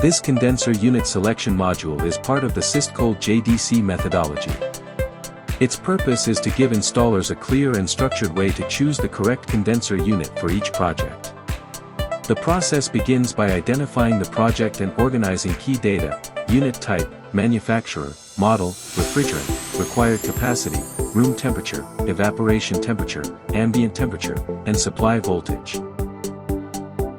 This condenser unit selection module is part of the Systcold JDC methodology. Its purpose is to give installers a clear and structured way to choose the correct condenser unit for each project. The process begins by identifying the project and organizing key data: unit type, manufacturer, model, refrigerant, required capacity, room temperature, evaporation temperature, ambient temperature, and supply voltage.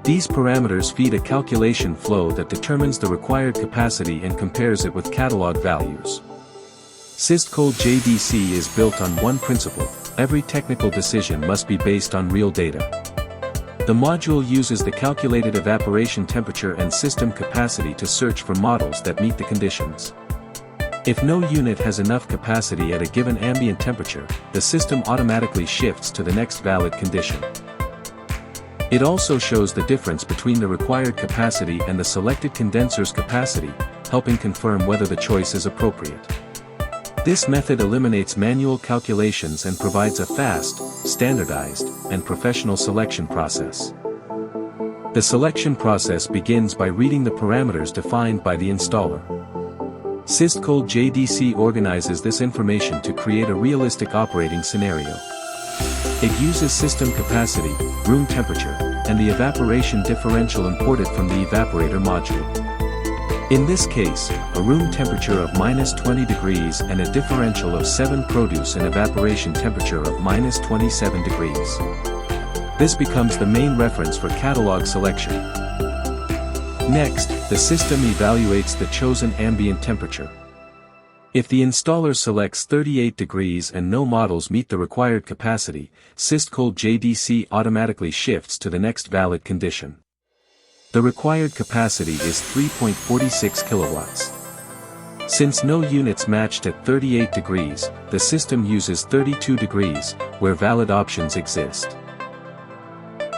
These parameters feed a calculation flow that determines the required capacity and compares it with catalog values. Systcold JDC is built on one principle: every technical decision must be based on real data. The module uses the calculated evaporation temperature and system capacity to search for models that meet the conditions. If no unit has enough capacity at a given ambient temperature, the system automatically shifts to the next valid condition. It also shows the difference between the required capacity and the selected condenser's capacity, helping confirm whether the choice is appropriate. This method eliminates manual calculations and provides a fast, standardized, and professional selection process. The selection process begins by reading the parameters defined by the installer. Systcold JDC organizes this information to create a realistic operating scenario. It uses system capacity, room temperature, and the evaporation differential imported from the evaporator module. In this case, a room temperature of -20 degrees and a differential of 7 produce an evaporation temperature of -27 degrees. This becomes the main reference for catalog selection. Next, the system evaluates the chosen ambient temperature. If the installer selects 38 degrees and no models meet the required capacity, Systcold JDC automatically shifts to the next valid condition. The required capacity is 3.46 kilowatts. Since no units matched at 38 degrees, the system uses 32 degrees, where valid options exist.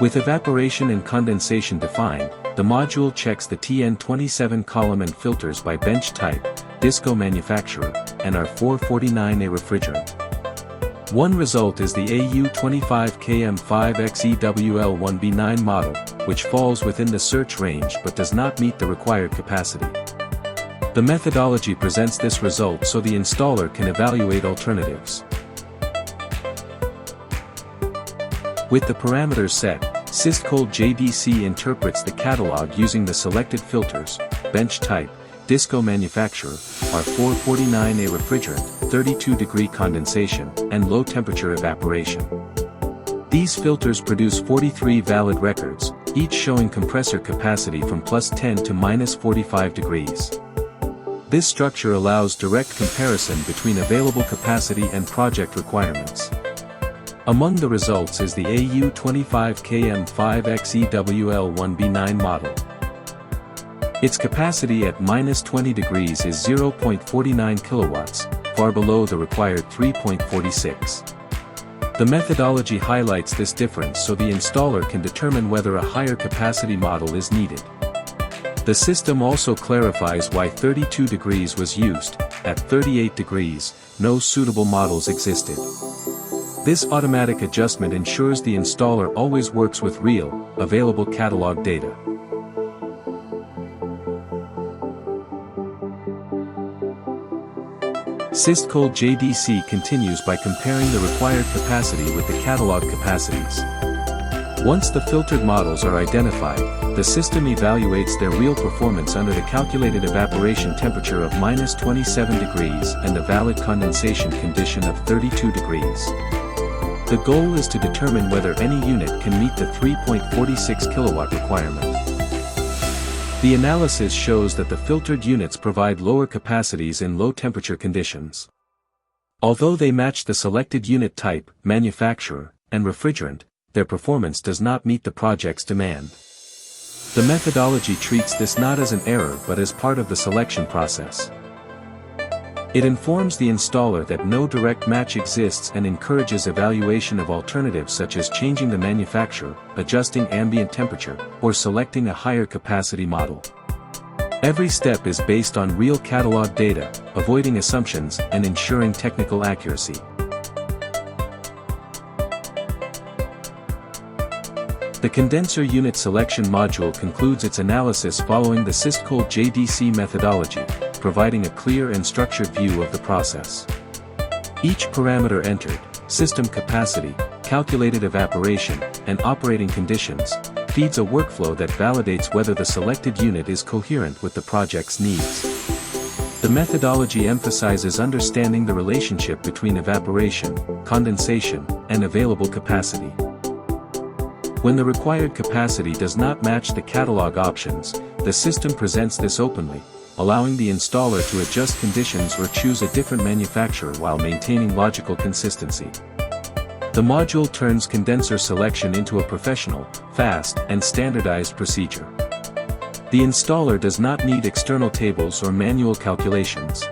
With evaporation and condensation defined, the module checks the TN27 column and filters by bench type, disco manufacturer, and R449A refrigerant. One result is the AU25KM5XEWL1B9 model, which falls within the search range but does not meet the required capacity. The methodology presents this result so the installer can evaluate alternatives. With the parameters set, Systcold JDC interprets the catalog using the selected filters: bench type, disco manufacturer, R449A refrigerant, 32-degree condensation, and low-temperature evaporation. These filters produce 43 valid records, each showing compressor capacity from +10 to -45 degrees. This structure allows direct comparison between available capacity and project requirements. Among the results is the AU25KM5XEWL1B9 model. Its capacity at -20 degrees is 0.49 kilowatts, far below the required 3.46. The methodology highlights this difference so the installer can determine whether a higher capacity model is needed. The system also clarifies why 32 degrees was used. At 38 degrees, no suitable models existed. This automatic adjustment ensures the installer always works with real, available catalog data. Systcold JDC continues by comparing the required capacity with the catalog capacities. Once the filtered models are identified, the system evaluates their real performance under the calculated evaporation temperature of -27 degrees and the valid condensation condition of 32 degrees. The goal is to determine whether any unit can meet the 3.46 kilowatt requirement. The analysis shows that the filtered units provide lower capacities in low-temperature conditions. Although they match the selected unit type, manufacturer, and refrigerant, their performance does not meet the project's demand. The methodology treats this not as an error but as part of the selection process. It informs the installer that no direct match exists and encourages evaluation of alternatives such as changing the manufacturer, adjusting ambient temperature, or selecting a higher capacity model. Every step is based on real catalog data, avoiding assumptions and ensuring technical accuracy. The condenser unit selection module concludes its analysis following the Systcold JDC methodology, providing a clear and structured view of the process. Each parameter entered, system capacity, calculated evaporation, and operating conditions, feeds a workflow that validates whether the selected unit is coherent with the project's needs. The methodology emphasizes understanding the relationship between evaporation, condensation, and available capacity. When the required capacity does not match the catalog options, the system presents this openly, allowing the installer to adjust conditions or choose a different manufacturer while maintaining logical consistency. The module turns condenser selection into a professional, fast, and standardized procedure. The installer does not need external tables or manual calculations.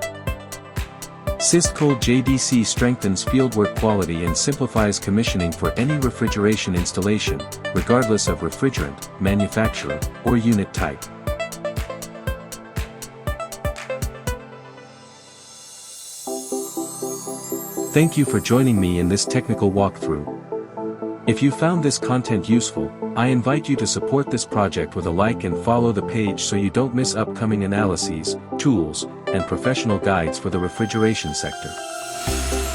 Systcold JDC strengthens fieldwork quality and simplifies commissioning for any refrigeration installation, regardless of refrigerant, manufacturer, or unit type. Thank you for joining me in this technical walkthrough. If you found this content useful, I invite you to support this project with a like and follow the page so you don't miss upcoming analyses, tools, and professional guides for the refrigeration sector.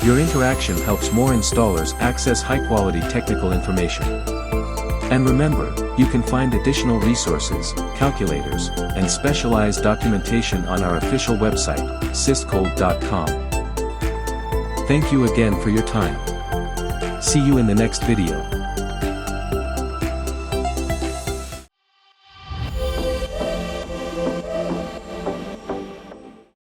Your interaction helps more installers access high-quality technical information. And remember, you can find additional resources, calculators, and specialized documentation on our official website, systcold.com. Thank you again for your time. See you in the next video.